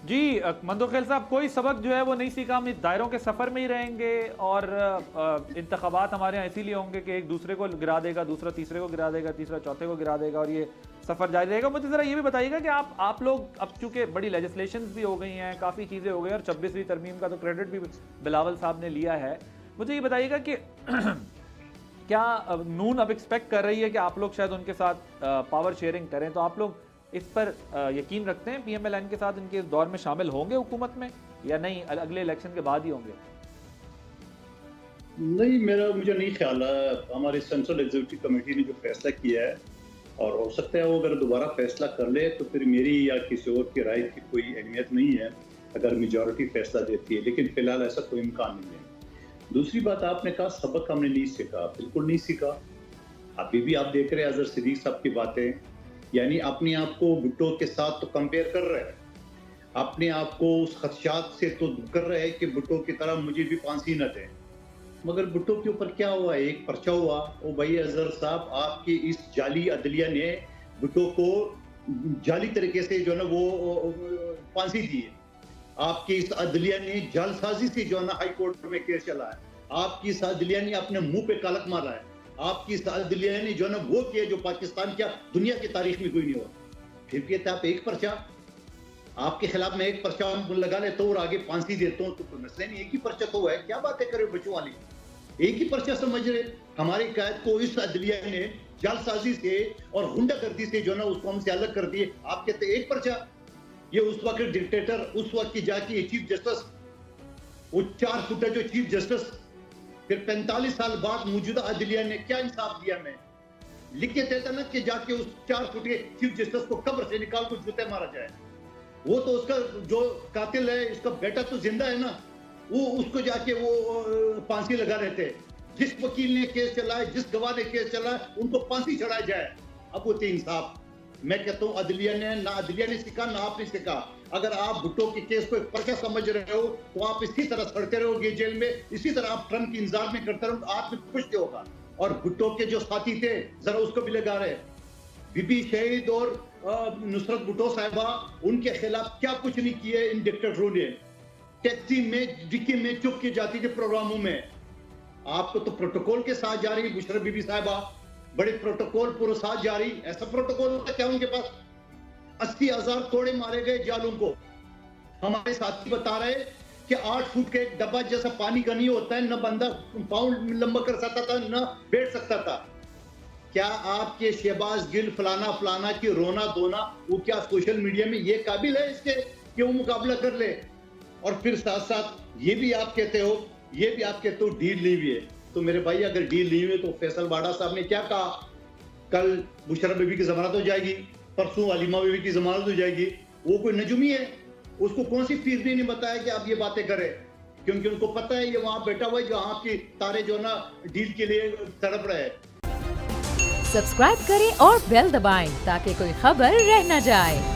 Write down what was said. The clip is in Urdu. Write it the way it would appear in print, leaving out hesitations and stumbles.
جی مندوخیل صاحب، کوئی سبق جو ہے وہ نہیں سیکھا، ہم اس دائروں کے سفر میں ہی رہیں گے اور انتخابات ہمارے یہاں اسی لیے ہوں گے کہ ایک دوسرے کو گرا دے گا، دوسرا تیسرے کو گرا دے گا، تیسرا چوتھے کو گرا دے گا، اور یہ سفر جاری رہے گا. مجھے ذرا یہ بھی بتائیے گا کہ آپ لوگ اب چونکہ بڑی لیجسلیشنز بھی ہو گئی ہیں، کافی چیزیں ہو گئی ہیں، اور 26ویں ترمیم کا تو کریڈٹ بھی بلاول صاحب نے لیا ہے. مجھے یہ بتائیے گا کہ کیا نون اب ایکسپیکٹ کر رہی ہے کہ آپ لوگ شاید ان کے ساتھ پاور شیئرنگ کریں، تو آپ لوگ اس پر یقین رکھتے ہیں پی ایم ایل این کے ساتھ ان کے اس دور میں شامل ہوں گے حکومت میں، یا نہیں اگلے الیکشن کے بعد ہی ہوں گے؟ نہیں، مجھے نہیں خیال ہے. ہماری سینٹرل ایگزیکٹو کمیٹی نے جو فیصلہ کیا ہے، اور ہو سکتا ہے وہ اگر دوبارہ فیصلہ کر لے تو پھر میری یا کسی اور کی رائے کی کوئی اہمیت نہیں ہے اگر میجورٹی فیصلہ دیتی ہے، لیکن فی الحال ایسا کوئی امکان نہیں ہے. دوسری بات، آپ نے کہا سبق ہم نے نہیں سیکھا. بالکل نہیں سیکھا. ابھی بھی آپ دیکھ رہے ہیں اظہر صدیق صاحب کی باتیں، یعنی اپنے آپ کو بھٹو کے ساتھ تو کمپیئر کر رہے ہیں، اپنے آپ کو اس خدشات سے تو کر رہے ہیں کہ بھٹو کی طرح مجھے بھی پھانسی نہ دیں. مگر بھٹو کے اوپر کیا ہوا؟ ایک پرچہ ہوا. او بھائی اظہر صاحب، آپ کی اس جعلی عدلیہ نے بھٹو کو جعلی طریقے سے جو ہے نا وہ پھانسی دی ہے. آپ کی اس عدلیہ نے جعل سازی سے جو ہے نا ہائی کورٹ میں کیس چلا ہے. آپ کی اس عدلیہ نے اپنے منہ پہ کالک مارا ہے. آپ کی اس عدلیہ نے جو ہے نا وہ کیا جو پاکستان کیا دنیا کی تاریخ میں کوئی نہیں ہوا. پھر کہتے آپ ایک پرچہ، آپ کے خلاف میں ایک پرچہ لگا لیتا ہوں اور آگے پھانسی دیتا ہوں تو کوئی مسئلہ نہیں. ایک ہی پرچہ تو ہے، کیا باتیں کرے بچوں والی؟ ایک ہی پرچہ سمجھ رہے. ہماری قائد کو اس عدلیہ نے جعل سازی سے اور غنڈہ گردی سے جو ہے نا اس کو ہم سے الگ کر دیے. آپ کہتے ایک پرچہ. یہ اس وقت ڈکٹیٹر، اس وقت کی جا کی چیف جسٹس، وہ 4 فٹ جو چیف جسٹس، پھر 45 سال بعد موجودہ عدلیہ نے کیا انصاف دیا؟ میں لکھ کے دیتا نا کہ جا کے اس 4 فٹ کے چیف جسٹس کو قبر سے نکال کو جوتے مارا جائے. وہ تو اس کا جو قاتل ہے اس کا بیٹا تو زندہ ہے نا، وہ اس کو جا کے وہ پھانسی لگا رہے تھے. جس وکیل نے کیس چلائے، جس گواہ نے کیس چلائے، ان کو پھانسی چڑھایا جائے. اب وہ تھے انصاف. میں کہتا ہوں عدلیہ نے نہ عدلیہ نے سیکھا نہ آپ نے سیکھا. اگر آپ بھٹو کے کیس کو ایک پرچہ سمجھ رہے ہو تو آپ اسی طرح سڑتے رہو گے جیل میں، اسی طرح آپ ٹرمپ کی انتظار میں کرتے رہو، آپ میں کچھ نہیں ہوگا. اور بھٹو کے جو ساتھی تھے ذرا اس کو بھی لگا رہے، بی بی شہید اور نصرت بھٹو صاحبہ، ان کے خلاف کیا کچھ نہیں کیے ان ڈکٹیٹروں نے. ٹیکسی میں ڈکی میں چپ کی جاتی تھی پروگراموں میں. آپ کو تو پروٹوکول کے ساتھ جا رہی بشرا بی بی صاحبہ، بڑے پروٹوکول پورے ساتھ جا رہی. ایسا پروٹوکول ہوتا کیا ان کے پاس؟ 80,000 کوڑے مارے گئے جالوں کو. ہمارے ساتھی بتا رہے کہ 8 فٹ کے ایک ڈبہ جیسا پانی کا نہیں ہوتا ہے، نہ بندہ پاؤں لمبا کر سکتا تھا نہ بیٹھ سکتا تھا. کیا آپ کے شہباز گل فلانا فلانا کی رونا دھونا وہ کیا سوشل میڈیا میں یہ قابل ہے اس کے کہ وہ مقابلہ کر لے؟ اور پھر ساتھ ساتھ یہ بھی آپ کہتے ہو ڈیل نہیں ہوئی ہے. تو میرے بھائی اگر ڈیل نہیں ہوئی تو فیصل باڑا صاحب نے کیا کہا؟ کل بشرا بیوی کی ضمانت ہو جائے گی، پرسوں علیمہ بیوی کی ضمانت ہو جائے گی. وہ کوئی نجومی ہے؟ اس کو کون سی فیس بھی نہیں بتایا کہ آپ یہ باتیں کریں؟ کیونکہ ان کو پتہ ہے یہ وہاں بیٹھا ہوا ہے جو آپ کی تارے جو نا ڈیل کے لیے تڑپ رہے. سبسکرائب کریں اور بیل دبائیں تاکہ کوئی خبر رہ نہ جائے.